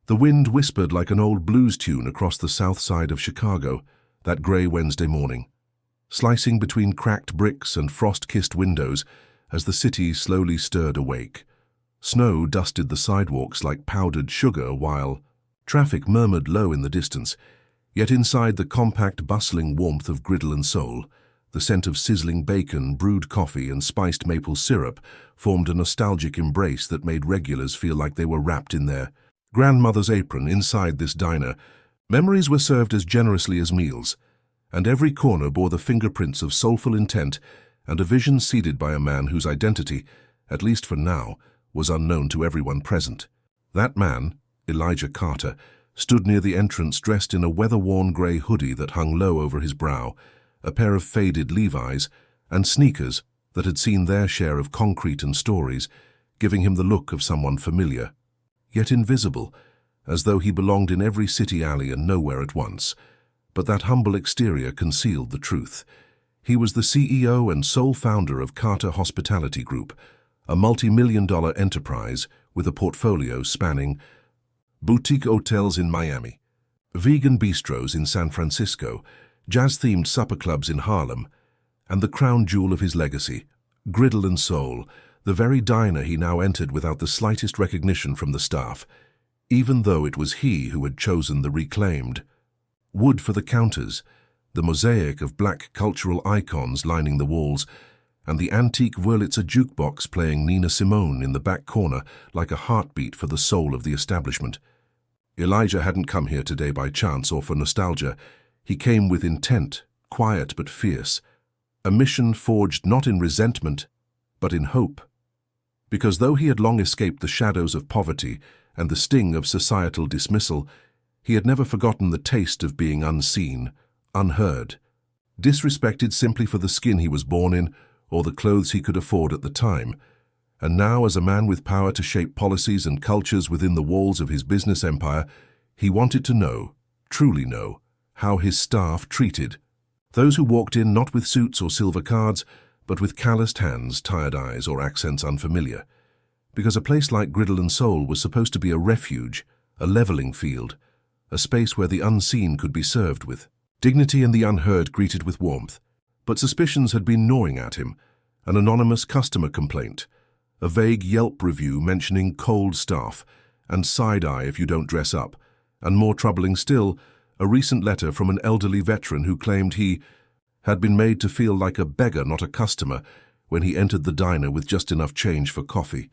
The wind whispered like an old blues tune across the south side of Chicago that gray Wednesday morning, slicing between cracked bricks and frost-kissed windows as the city slowly stirred awake. Snow dusted the sidewalks like powdered sugar while traffic murmured low in the distance, yet inside the compact, bustling warmth of Griddle and Soul, the scent of sizzling bacon, brewed coffee, and spiced maple syrup formed a nostalgic embrace that made regulars feel like they were wrapped in their grandmother's apron. Inside this diner, memories were served as generously as meals, and every corner bore the fingerprints of soulful intent and a vision seeded by a man whose identity, at least for now, was unknown to everyone present. That man, Elijah Carter, stood near the entrance dressed in a weather-worn grey hoodie that hung low over his brow, a pair of faded Levi's, and sneakers that had seen their share of concrete and stories, giving him the look of someone familiar, yet invisible, as though he belonged in every city alley and nowhere at once. But that humble exterior concealed the truth. He was the CEO and sole founder of Carter Hospitality Group, a multi-million-dollar enterprise with a portfolio spanning boutique hotels in Miami, vegan bistros in San Francisco, jazz-themed supper clubs in Harlem, and the crown jewel of his legacy, Griddle and Soul, the very diner he now entered without the slightest recognition from the staff, even though it was he who had chosen the reclaimed wood for the counters, the mosaic of black cultural icons lining the walls, and the antique Wurlitzer jukebox playing Nina Simone in the back corner like a heartbeat for the soul of the establishment. Elijah hadn't come here today by chance or for nostalgia. He came with intent, quiet but fierce, a mission forged not in resentment, but in hope. Because though he had long escaped the shadows of poverty and the sting of societal dismissal, he had never forgotten the taste of being unseen, unheard, disrespected simply for the skin he was born in or the clothes he could afford at the time. And now, as a man with power to shape policies and cultures within the walls of his business empire, he wanted to know, truly know, how his staff treated those who walked in not with suits or silver cards, but with calloused hands, tired eyes, or accents unfamiliar. Because a place like Griddle and Soul was supposed to be a refuge, a leveling field, a space where the unseen could be served with dignity and the unheard greeted with warmth. But suspicions had been gnawing at him, an anonymous customer complaint, a vague Yelp review mentioning cold staff, and side-eye if you don't dress up, and more troubling still, a recent letter from an elderly veteran who claimed he had been made to feel like a beggar, not a customer, when he entered the diner with just enough change for coffee.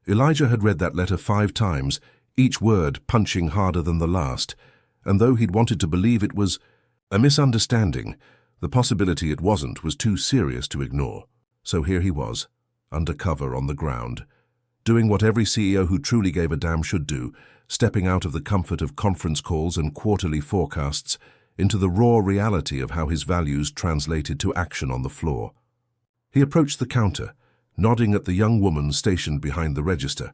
Elijah had read that letter 5 times, each word punching harder than the last, and though he'd wanted to believe it was a misunderstanding, the possibility it wasn't was too serious to ignore. So here he was, undercover on the ground, doing what every CEO who truly gave a damn should do, stepping out of the comfort of conference calls and quarterly forecasts into the raw reality of how his values translated to action on the floor. He approached the counter, nodding at the young woman stationed behind the register,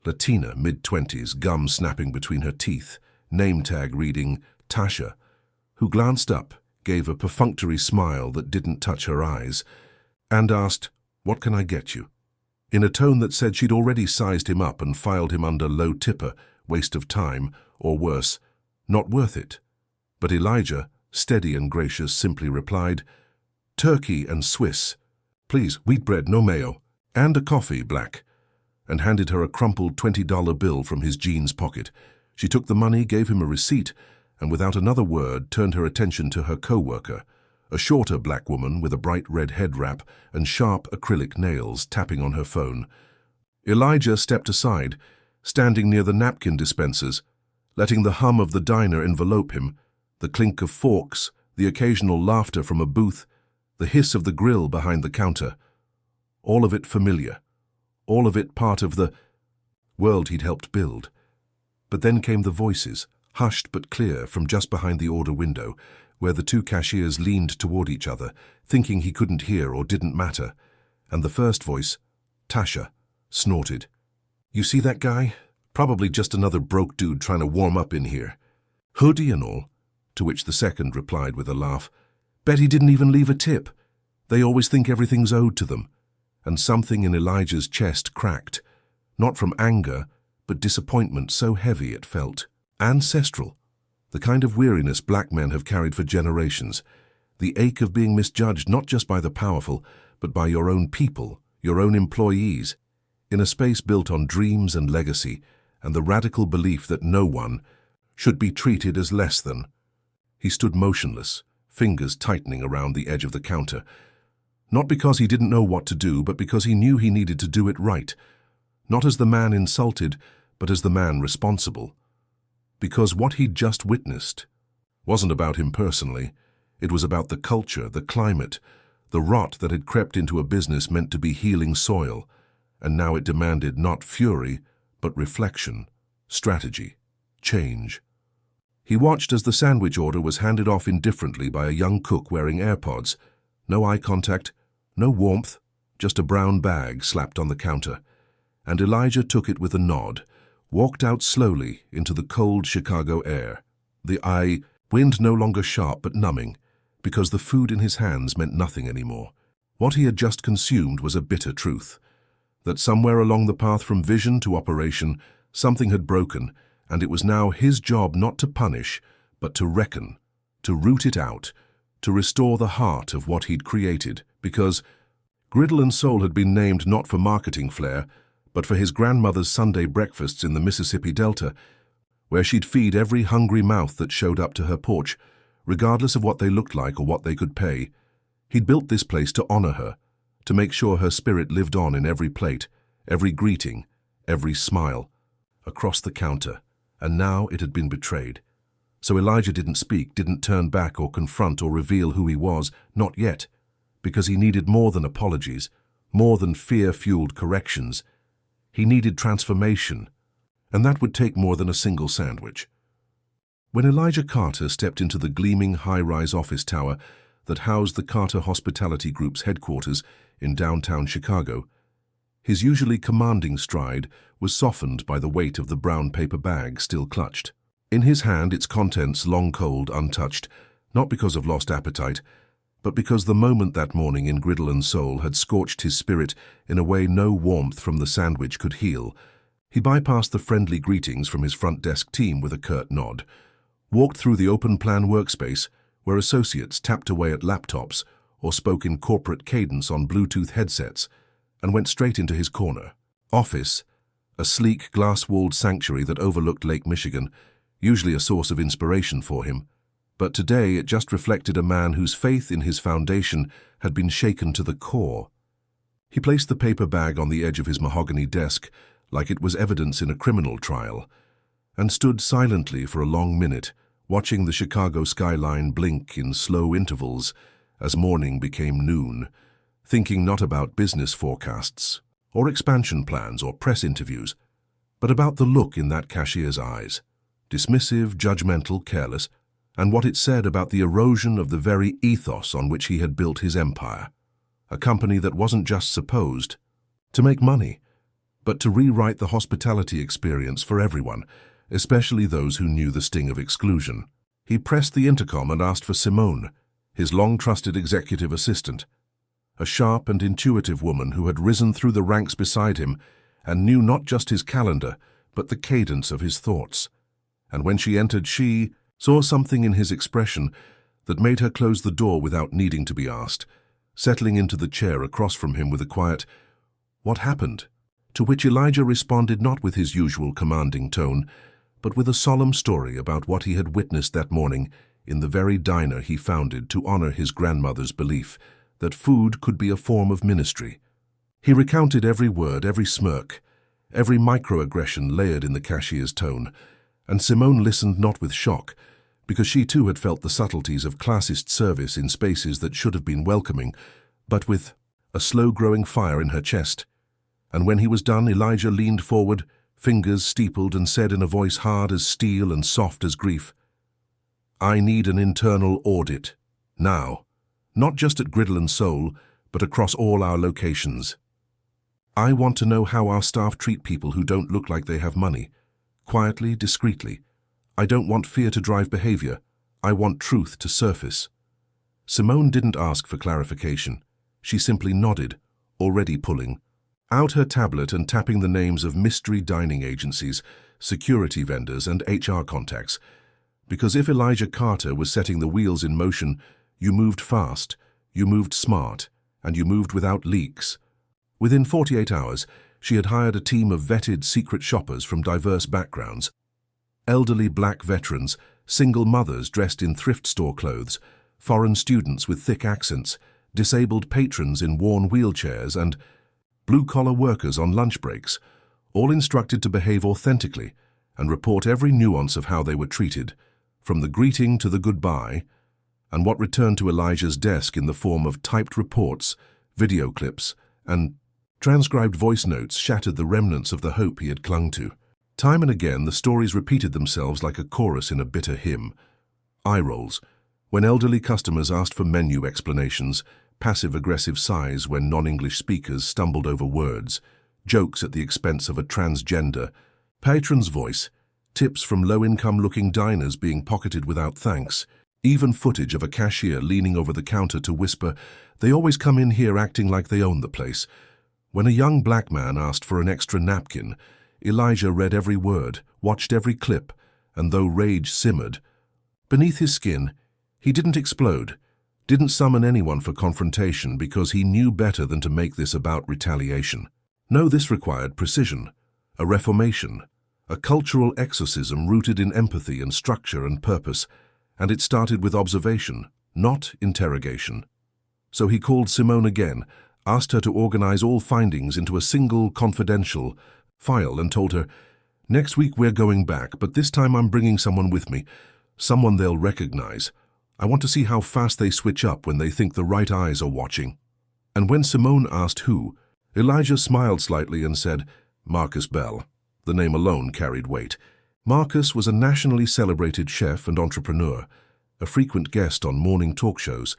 Latina, mid-20s, gum snapping between her teeth, name tag reading Tasha, who glanced up, gave a perfunctory smile that didn't touch her eyes, and asked, "What can I get you?" in a tone that said she'd already sized him up and filed him under low tipper, waste of time, or worse, not worth it. But Elijah, steady and gracious, simply replied, "Turkey and Swiss. Please, wheat bread, no mayo, and a coffee, black," and handed her a crumpled $20 bill from his jeans pocket. She took the money, gave him a receipt, and without another word turned her attention to her co-worker, a shorter black woman with a bright red head wrap and sharp acrylic nails, tapping on her phone. Elijah stepped aside, standing near the napkin dispensers, letting the hum of the diner envelope him, the clink of forks, the occasional laughter from a booth, the hiss of the grill behind the counter. All of it familiar, all of it part of the world he'd helped build. But then came the voices, hushed but clear, from just behind the order window, where the 2 cashiers leaned toward each other, thinking he couldn't hear or didn't matter. And the first voice, Tasha, snorted, "You see that guy? Probably just another broke dude trying to warm up in here. Hoodie and all." To which the second replied with a laugh, "Bet he didn't even leave a tip. They always think everything's owed to them." And something in Elijah's chest cracked, not from anger, but disappointment so heavy it felt ancestral, the kind of weariness black men have carried for generations, the ache of being misjudged not just by the powerful, but by your own people, your own employees, in a space built on dreams and legacy, and the radical belief that no one should be treated as less than. He stood motionless, fingers tightening around the edge of the counter, not because he didn't know what to do, but because he knew he needed to do it right, not as the man insulted, but as the man responsible. Because what he'd just witnessed wasn't about him personally. It was about the culture, the climate, the rot that had crept into a business meant to be healing soil, and now it demanded not fury, but reflection, strategy, change. He watched as the sandwich order was handed off indifferently by a young cook wearing AirPods. No eye contact, no warmth, just a brown bag slapped on the counter. And Elijah took it with a nod, walked out slowly into the cold Chicago air. The wind no longer sharp but numbing, because the food in his hands meant nothing anymore. What he had just consumed was a bitter truth, that somewhere along the path from vision to operation, something had broken, and it was now his job not to punish, but to reckon, to root it out, to restore the heart of what he'd created, because Griddle and Soul had been named not for marketing flair, but for his grandmother's Sunday breakfasts in the Mississippi Delta, where she'd feed every hungry mouth that showed up to her porch, regardless of what they looked like or what they could pay. He'd built this place to honor her, to make sure her spirit lived on in every plate, every greeting, every smile, across the counter, and now it had been betrayed. So Elijah didn't speak, didn't turn back or confront or reveal who he was, not yet, because he needed more than apologies, more than fear-fueled corrections. He needed transformation, and that would take more than a single sandwich. When Elijah Carter stepped into the gleaming high-rise office tower that housed the Carter Hospitality Group's headquarters in downtown Chicago, his usually commanding stride was softened by the weight of the brown paper bag still clutched. In his hand, its contents long cold, untouched, not because of lost appetite, but because the moment that morning in Griddle and Soul had scorched his spirit in a way no warmth from the sandwich could heal. He bypassed the friendly greetings from his front desk team with a curt nod, walked through the open-plan workspace where associates tapped away at laptops or spoke in corporate cadence on Bluetooth headsets, and went straight into his corner. Office, a sleek, glass-walled sanctuary that overlooked Lake Michigan, usually a source of inspiration for him, but today it just reflected a man whose faith in his foundation had been shaken to the core. He placed the paper bag on the edge of his mahogany desk like it was evidence in a criminal trial, and stood silently for a long minute, watching the Chicago skyline blink in slow intervals as morning became noon, thinking not about business forecasts or expansion plans or press interviews, but about the look in that cashier's eyes, dismissive, judgmental, careless, and what it said about the erosion of the very ethos on which he had built his empire, a company that wasn't just supposed to make money, but to rewrite the hospitality experience for everyone, especially those who knew the sting of exclusion. He pressed the intercom and asked for Simone, his long-trusted executive assistant, a sharp and intuitive woman who had risen through the ranks beside him and knew not just his calendar, but the cadence of his thoughts. And when she entered, she saw something in his expression that made her close the door without needing to be asked, settling into the chair across from him with a quiet, "What happened?" to which Elijah responded not with his usual commanding tone, but with a solemn story about what he had witnessed that morning in the very diner he founded to honor his grandmother's belief that food could be a form of ministry. He recounted every word, every smirk, every microaggression layered in the cashier's tone, and Simone listened not with shock, because she too had felt the subtleties of classist service in spaces that should have been welcoming, but with a slow-growing fire in her chest. And when he was done, Elijah leaned forward, fingers steepled, and said in a voice hard as steel and soft as grief, "I need an internal audit, now, not just at Griddle and Soul, but across all our locations. I want to know how our staff treat people who don't look like they have money, quietly, discreetly. I don't want fear to drive behavior. I want truth to surface." Simone didn't ask for clarification. She simply nodded, already pulling, out her tablet and tapping the names of mystery dining agencies, security vendors, and HR contacts. Because if Elijah Carter was setting the wheels in motion, you moved fast, you moved smart, and you moved without leaks. Within 48 hours, she had hired a team of vetted secret shoppers from diverse backgrounds. Elderly black veterans, single mothers dressed in thrift store clothes, foreign students with thick accents, disabled patrons in worn wheelchairs, and blue-collar workers on lunch breaks, all instructed to behave authentically and report every nuance of how they were treated, from the greeting to the goodbye, and what returned to Elijah's desk in the form of typed reports, video clips, and transcribed voice notes shattered the remnants of the hope he had clung to. Time and again, the stories repeated themselves like a chorus in a bitter hymn. Eye rolls, when elderly customers asked for menu explanations, passive-aggressive sighs when non-English speakers stumbled over words, jokes at the expense of a transgender, patron's voice, tips from low-income-looking diners being pocketed without thanks, even footage of a cashier leaning over the counter to whisper, "They always come in here acting like they own the place." When a young black man asked for an extra napkin, Elijah read every word, watched every clip, and though rage simmered, beneath his skin, he didn't explode, didn't summon anyone for confrontation because he knew better than to make this about retaliation. No, this required precision, a reformation, a cultural exorcism rooted in empathy and structure and purpose, and it started with observation, not interrogation. So he called Simone again, asked her to organize all findings into a single confidential file and told her, "Next week we're going back, but this time I'm bringing someone with me, someone they'll recognize. I want to see how fast they switch up when they think the right eyes are watching." And when Simone asked who, Elijah smiled slightly and said, "Marcus Bell." The name alone carried weight. Marcus was a nationally celebrated chef and entrepreneur, a frequent guest on morning talk shows,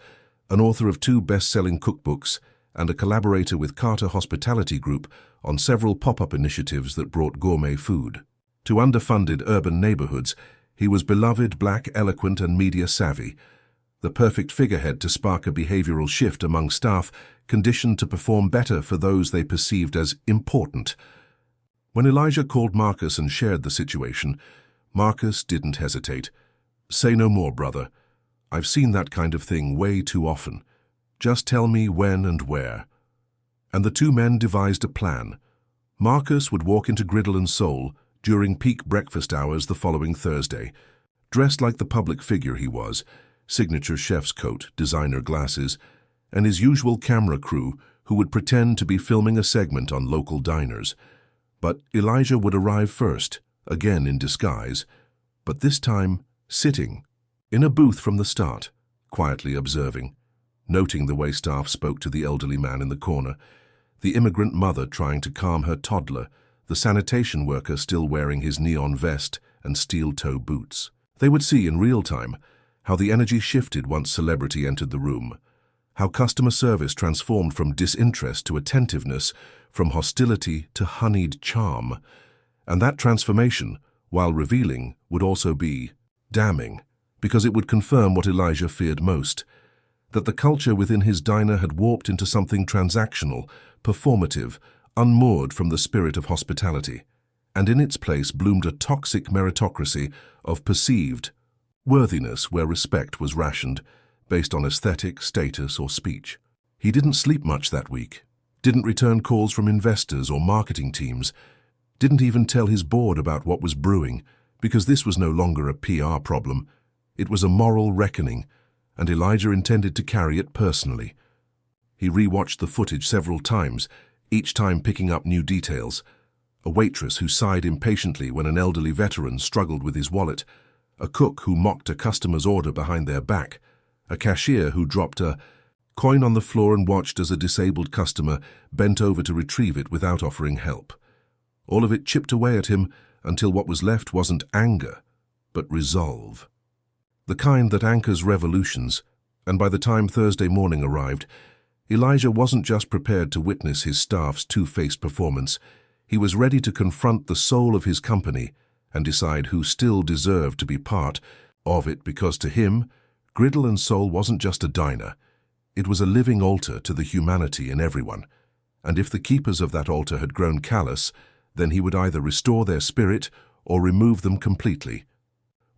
an author of 2 best-selling cookbooks, and a collaborator with Carter Hospitality Group on several pop-up initiatives that brought gourmet food to underfunded urban neighborhoods. He was beloved, black, eloquent, and media-savvy, the perfect figurehead to spark a behavioral shift among staff conditioned to perform better for those they perceived as important. When Elijah called Marcus and shared the situation, Marcus didn't hesitate. "Say no more, brother. I've seen that kind of thing way too often. Just tell me when and where." And the 2 men devised a plan. Marcus would walk into Griddle and Soul during peak breakfast hours the following Thursday, dressed like the public figure he was, signature chef's coat, designer glasses, and his usual camera crew who would pretend to be filming a segment on local diners. But Elijah would arrive first, again in disguise, but this time sitting, in a booth from the start, quietly observing, noting the way staff spoke to the elderly man in the corner, the immigrant mother trying to calm her toddler, the sanitation worker still wearing his neon vest and steel-toe boots. They would see in real time how the energy shifted once celebrity entered the room, how customer service transformed from disinterest to attentiveness, from hostility to honeyed charm. And that transformation, while revealing, would also be damning, because it would confirm what Elijah feared most, that the culture within his diner had warped into something transactional, performative, unmoored from the spirit of hospitality, and in its place bloomed a toxic meritocracy of perceived worthiness where respect was rationed, based on aesthetic, status, or speech. He didn't sleep much that week, didn't return calls from investors or marketing teams, didn't even tell his board about what was brewing, because this was no longer a PR problem. It was a moral reckoning, and Elijah intended to carry it personally. He rewatched the footage several times, each time picking up new details. A waitress who sighed impatiently when an elderly veteran struggled with his wallet, a cook who mocked a customer's order behind their back, a cashier who dropped a coin on the floor and watched as a disabled customer bent over to retrieve it without offering help. All of it chipped away at him until what was left wasn't anger, but resolve. The kind that anchors revolutions, and by the time Thursday morning arrived, Elijah wasn't just prepared to witness his staff's two-faced performance. He was ready to confront the soul of his company and decide who still deserved to be part of it, because to him, Griddle and Soul wasn't just a diner. It was a living altar to the humanity in everyone. and if the keepers of that altar had grown callous, then he would either restore their spirit or remove them completely.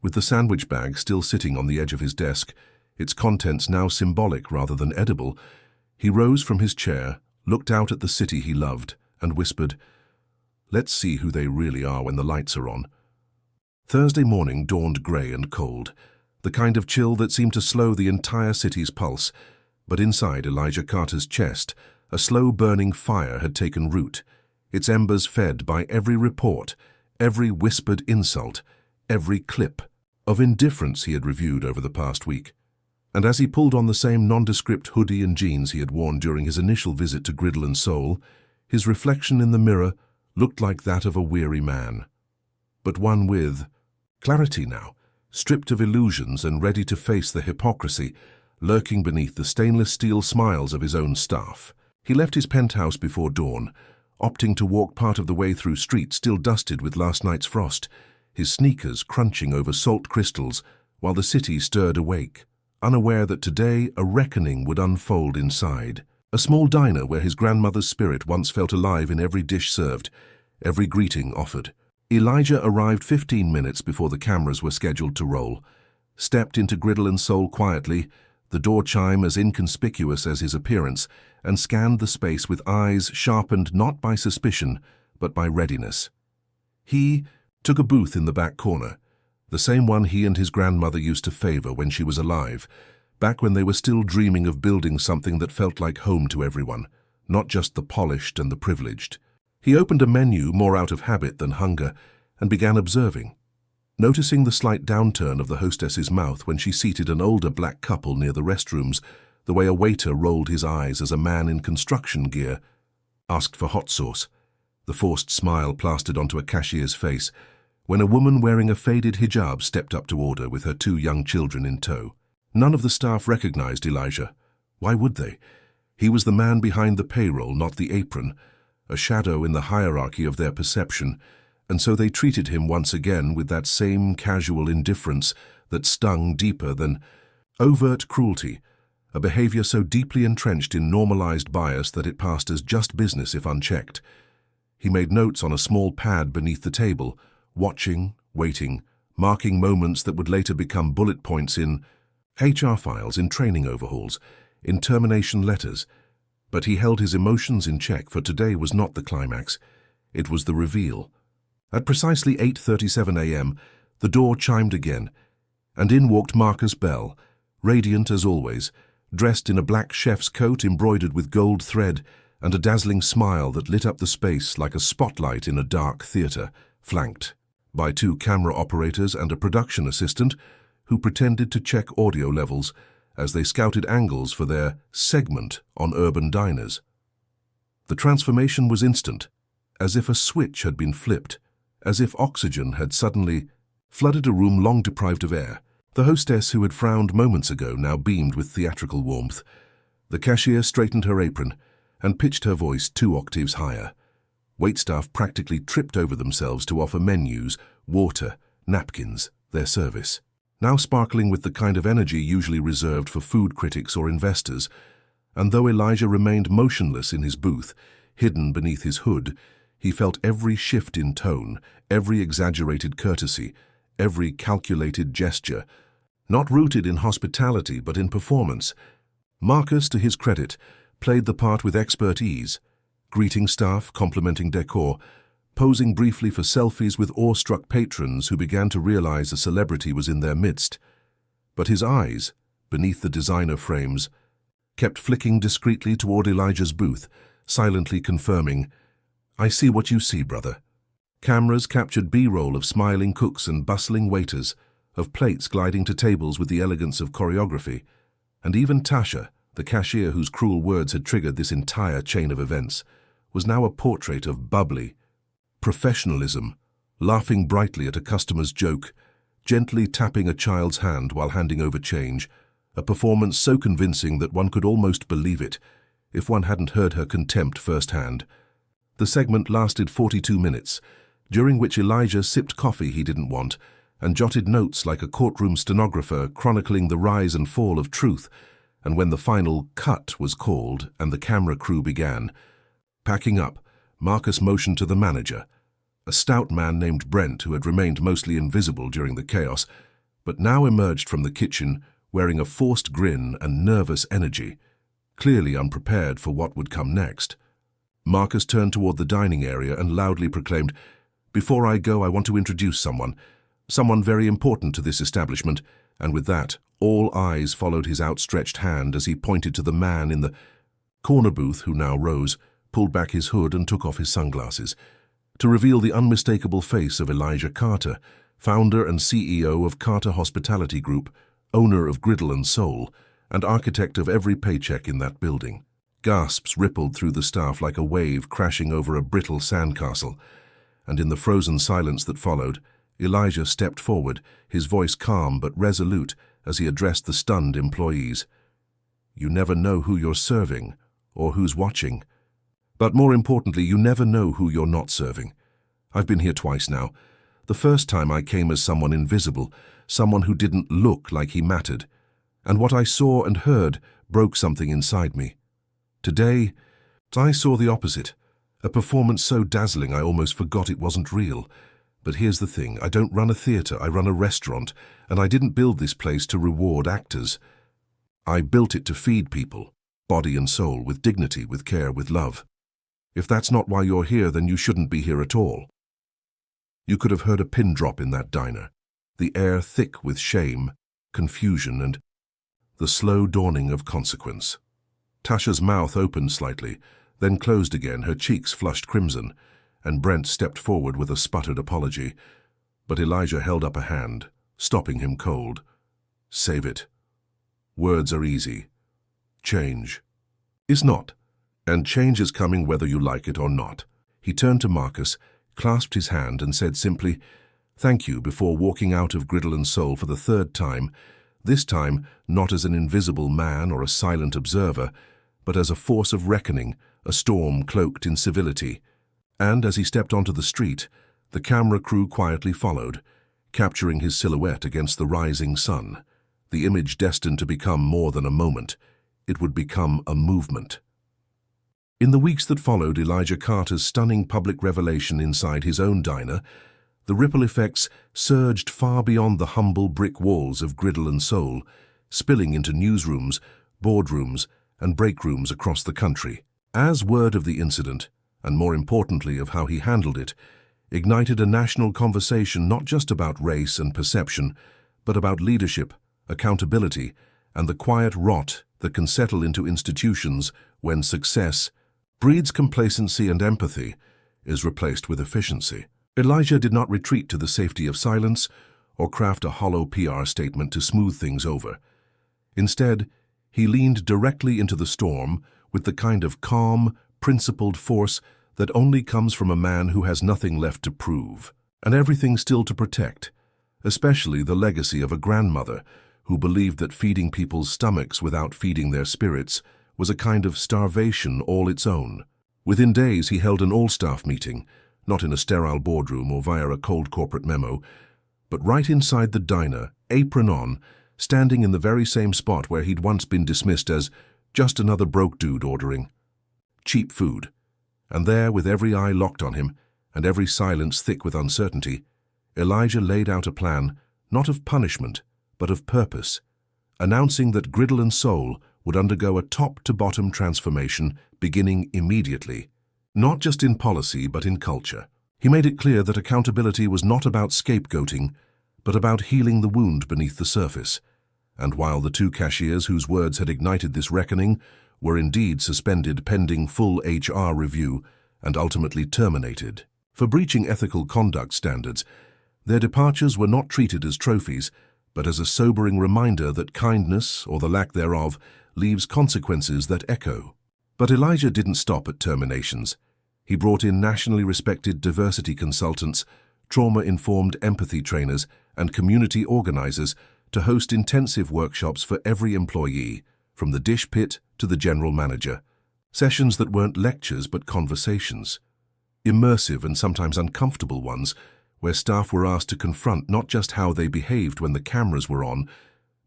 With the sandwich bag still sitting on the edge of his desk, its contents now symbolic rather than edible, he rose from his chair, looked out at the city he loved, and whispered, "Let's see who they really are when the lights are on." Thursday morning dawned grey and cold, the kind of chill that seemed to slow the entire city's pulse, but inside Elijah Carter's chest, a slow-burning fire had taken root, its embers fed by every report, every whispered insult, every clip of indifference he had reviewed over the past week. And as he pulled on the same nondescript hoodie and jeans he had worn during his initial visit to Griddle and Soul, his reflection in the mirror looked like that of a weary man, but one with clarity now, stripped of illusions and ready to face the hypocrisy lurking beneath the stainless steel smiles of his own staff. He left his penthouse before dawn, opting to walk part of the way through streets still dusted with last night's frost, his sneakers crunching over salt crystals while the city stirred awake, unaware that today a reckoning would unfold inside. A small diner where his grandmother's spirit once felt alive in every dish served, every greeting offered. Elijah arrived 15 minutes before the cameras were scheduled to roll, stepped into Griddle and Soul quietly, the door chime as inconspicuous as his appearance, and scanned the space with eyes sharpened not by suspicion, but by readiness. He took a booth in the back corner, the same one he and his grandmother used to favor when she was alive, back when they were still dreaming of building something that felt like home to everyone, not just the polished and the privileged. He opened a menu more out of habit than hunger and began observing, noticing the slight downturn of the hostess's mouth when she seated an older black couple near the restrooms, the way a waiter rolled his eyes as a man in construction gear asked for hot sauce, the forced smile plastered onto a cashier's face, when a woman wearing a faded hijab stepped up to order with her 2 young children in tow. None of the staff recognized Elijah. Why would they? He was the man behind the payroll, not the apron, a shadow in the hierarchy of their perception, and so they treated him once again with that same casual indifference that stung deeper than overt cruelty, a behavior so deeply entrenched in normalized bias that it passed as just business if unchecked. He made notes on a small pad beneath the table, watching, waiting, marking moments that would later become bullet points in HR files, in training overhauls, in termination letters. But he held his emotions in check, for today was not the climax. It was the reveal. At precisely 8:37 a.m., the door chimed again, and in walked Marcus Bell, radiant as always, dressed in a black chef's coat embroidered with gold thread and a dazzling smile that lit up the space like a spotlight in a dark theater, flanked by 2 camera operators and a production assistant who pretended to check audio levels as they scouted angles for their segment on urban diners. The transformation was instant, as if a switch had been flipped, as if oxygen had suddenly flooded a room long deprived of air. The hostess who had frowned moments ago now beamed with theatrical warmth. The cashier straightened her apron and pitched her voice 2 octaves higher. Waitstaff practically tripped over themselves to offer menus, water, napkins, their service, now sparkling with the kind of energy usually reserved for food critics or investors. And though Elijah remained motionless in his booth, hidden beneath his hood, he felt every shift in tone, every exaggerated courtesy, every calculated gesture, not rooted in hospitality but in performance. Marcus, to his credit, played the part with expert ease, greeting staff, complimenting decor, posing briefly for selfies with awestruck patrons who began to realize a celebrity was in their midst. But his eyes, beneath the designer frames, kept flicking discreetly toward Elijah's booth, silently confirming, "I see what you see, brother." Cameras captured B-roll of smiling cooks and bustling waiters, of plates gliding to tables with the elegance of choreography, and even Tasha, the cashier whose cruel words had triggered this entire chain of events, was now a portrait of bubbly professionalism, laughing brightly at a customer's joke, gently tapping a child's hand while handing over change, a performance so convincing that one could almost believe it, if one hadn't heard her contempt firsthand. The segment lasted 42 minutes, during which Elijah sipped coffee he didn't want and jotted notes like a courtroom stenographer chronicling the rise and fall of truth, and when the final cut was called and the camera crew began, Packing up, Marcus motioned to the manager, a stout man named Brent who had remained mostly invisible during the chaos, but now emerged from the kitchen wearing a forced grin and nervous energy, clearly unprepared for what would come next. Marcus turned toward the dining area and loudly proclaimed, "Before I go, I want to introduce someone very important to this establishment," and with that, all eyes followed his outstretched hand as he pointed to the man in the corner booth who now rose, pulled back his hood and took off his sunglasses, to reveal the unmistakable face of Elijah Carter, founder and CEO of Carter Hospitality Group, owner of Griddle and Soul, and architect of every paycheck in that building. Gasps rippled through the staff like a wave crashing over a brittle sandcastle, and in the frozen silence that followed, Elijah stepped forward, his voice calm but resolute as he addressed the stunned employees. "You never know who you're serving or who's watching. But more importantly, you never know who you're not serving. I've been here twice now. The first time I came as someone invisible, someone who didn't look like he mattered. And what I saw and heard broke something inside me. Today, I saw the opposite. A performance so dazzling I almost forgot it wasn't real. But here's the thing, I don't run a theater, I run a restaurant, and I didn't build this place to reward actors. I built it to feed people, body and soul, with dignity, with care, with love. If that's not why you're here, then you shouldn't be here at all." You could have heard a pin drop in that diner, the air thick with shame, confusion, and the slow dawning of consequence. Tasha's mouth opened slightly, then closed again, her cheeks flushed crimson, and Brent stepped forward with a sputtered apology. But Elijah held up a hand, stopping him cold. "Save it. Words are easy. Change is not. And change is coming whether you like it or not." He turned to Marcus, clasped his hand, and said simply, "Thank you," before walking out of Griddle and Soul for the third time, this time not as an invisible man or a silent observer, but as a force of reckoning, a storm cloaked in civility. And as he stepped onto the street, the camera crew quietly followed, capturing his silhouette against the rising sun, the image destined to become more than a moment. It would become a movement. In the weeks that followed Elijah Carter's stunning public revelation inside his own diner, the ripple effects surged far beyond the humble brick walls of Griddle and Soul, spilling into newsrooms, boardrooms, and break rooms across the country. As word of the incident, and more importantly of how he handled it, ignited a national conversation not just about race and perception, but about leadership, accountability, and the quiet rot that can settle into institutions when success breeds complacency and empathy is replaced with efficiency. Elijah did not retreat to the safety of silence or craft a hollow PR statement to smooth things over. Instead, he leaned directly into the storm with the kind of calm, principled force that only comes from a man who has nothing left to prove and everything still to protect, especially the legacy of a grandmother who believed that feeding people's stomachs without feeding their spirits was a kind of starvation all its own. Within days, he held an all-staff meeting, not in a sterile boardroom or via a cold corporate memo, but right inside the diner, apron on, standing in the very same spot where he'd once been dismissed as just another broke dude ordering cheap food. And there, with every eye locked on him and every silence thick with uncertainty, Elijah laid out a plan, not of punishment, but of purpose, announcing that Griddle and Soul would undergo a top-to-bottom transformation beginning immediately, not just in policy but in culture. He made it clear that accountability was not about scapegoating, but about healing the wound beneath the surface. And while the two cashiers whose words had ignited this reckoning were indeed suspended pending full HR review and ultimately terminated for breaching ethical conduct standards, their departures were not treated as trophies, but as a sobering reminder that kindness, or the lack thereof, leaves consequences that echo. But Elijah didn't stop at terminations. He brought in nationally respected diversity consultants, trauma-informed empathy trainers, and community organizers to host intensive workshops for every employee, from the dish pit to the general manager. Sessions that weren't lectures but conversations. Immersive and sometimes uncomfortable ones, where staff were asked to confront not just how they behaved when the cameras were on,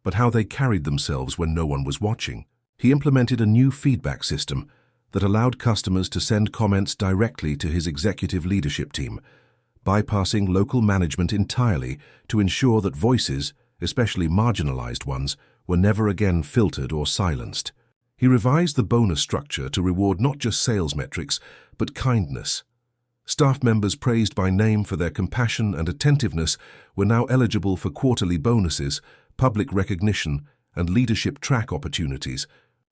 but how they carried themselves when no one was watching. He implemented a new feedback system, that allowed customers to send comments directly to his executive leadership team, bypassing local management entirely to ensure that voices, especially marginalized ones, were never again filtered or silenced. He revised the bonus structure to reward not just sales metrics, but kindness. Staff members praised by name for their compassion and attentiveness were now eligible for quarterly bonuses, public recognition, and leadership track opportunities,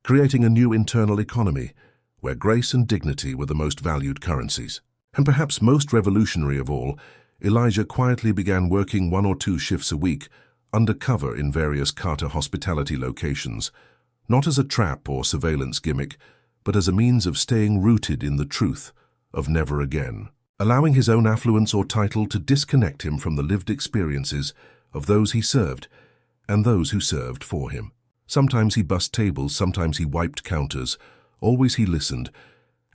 creating a new internal economy where grace and dignity were the most valued currencies. And perhaps most revolutionary of all, Elijah quietly began working 1 or 2 shifts a week, undercover in various Carter hospitality locations, not as a trap or surveillance gimmick, but as a means of staying rooted in the truth of never again, allowing his own affluence or title to disconnect him from the lived experiences of those he served and those who served for him. Sometimes he bussed tables, sometimes he wiped counters, always he listened,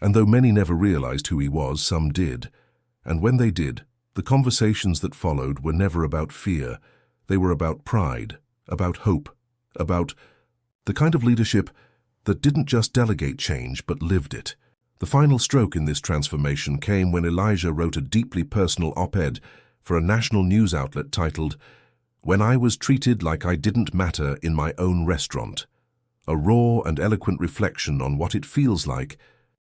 and though many never realized who he was, some did. And when they did, the conversations that followed were never about fear. They were about pride, about hope, about the kind of leadership that didn't just delegate change but lived it. The final stroke in this transformation came when Elijah wrote a deeply personal op-ed for a national news outlet titled, "When I Was Treated Like I Didn't Matter in My Own Restaurant," a raw and eloquent reflection on what it feels like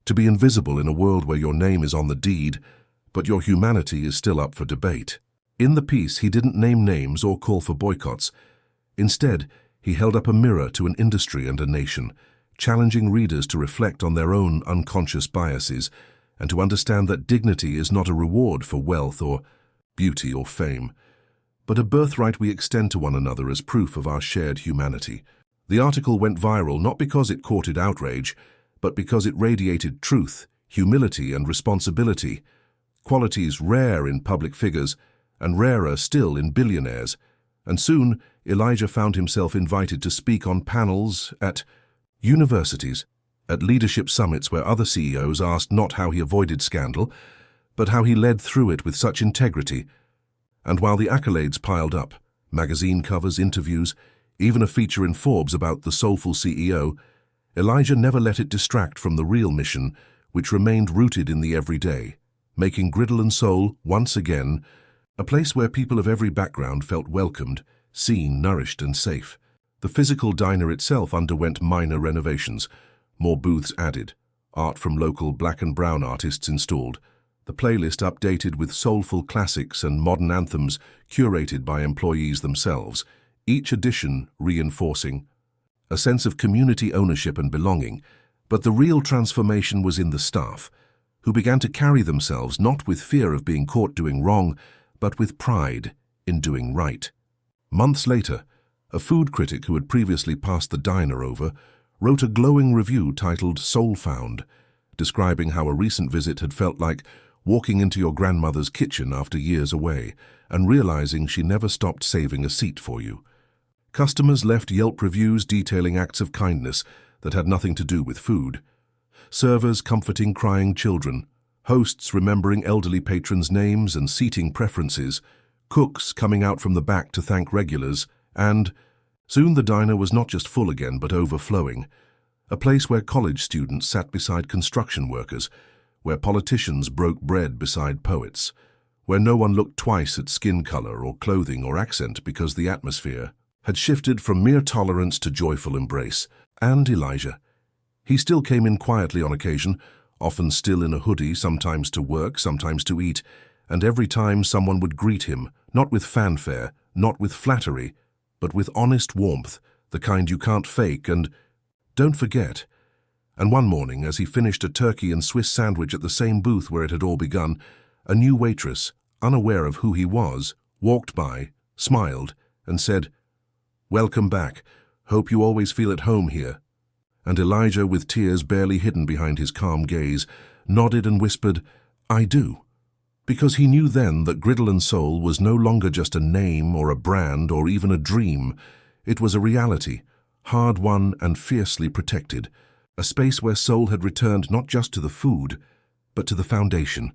to be invisible in a world where your name is on the deed, but your humanity is still up for debate. In the piece, he didn't name names or call for boycotts. Instead, he held up a mirror to an industry and a nation, challenging readers to reflect on their own unconscious biases and to understand that dignity is not a reward for wealth or beauty or fame, but a birthright we extend to one another as proof of our shared humanity. The article went viral not because it courted outrage, but because it radiated truth, humility, and responsibility, qualities rare in public figures and rarer still in billionaires. And soon, Elijah found himself invited to speak on panels at universities, at leadership summits where other CEOs asked not how he avoided scandal, but how he led through it with such integrity. And while the accolades piled up, magazine covers, interviews, even a feature in Forbes about the soulful CEO, Elijah never let it distract from the real mission, which remained rooted in the everyday, making Griddle and Soul, once again, a place where people of every background felt welcomed, seen, nourished, and safe. The physical diner itself underwent minor renovations, more booths added, art from local black and brown artists installed, the playlist updated with soulful classics and modern anthems curated by employees themselves, each edition reinforcing a sense of community ownership and belonging. But the real transformation was in the staff, who began to carry themselves not with fear of being caught doing wrong, but with pride in doing right. Months later, a food critic who had previously passed the diner over wrote a glowing review titled "Soul Found," describing how a recent visit had felt like walking into your grandmother's kitchen after years away and realizing she never stopped saving a seat for you. Customers left Yelp reviews detailing acts of kindness that had nothing to do with food. Servers comforting crying children, hosts remembering elderly patrons' names and seating preferences, cooks coming out from the back to thank regulars, and soon the diner was not just full again but overflowing, a place where college students sat beside construction workers, where politicians broke bread beside poets, where no one looked twice at skin color or clothing or accent because the atmosphere had shifted from mere tolerance to joyful embrace. And Elijah, he still came in quietly on occasion, often still in a hoodie, sometimes to work, sometimes to eat, and every time someone would greet him, not with fanfare, not with flattery, but with honest warmth, the kind you can't fake and don't forget. And one morning, as he finished a turkey and Swiss sandwich at the same booth where it had all begun, a new waitress, unaware of who he was, walked by, smiled, and said, "Welcome back. Hope you always feel at home here." And Elijah, with tears barely hidden behind his calm gaze, nodded and whispered, "I do." Because he knew then that Griddle and Soul was no longer just a name or a brand or even a dream. It was a reality, hard-won and fiercely protected, a space where Soul had returned not just to the food, but to the foundation,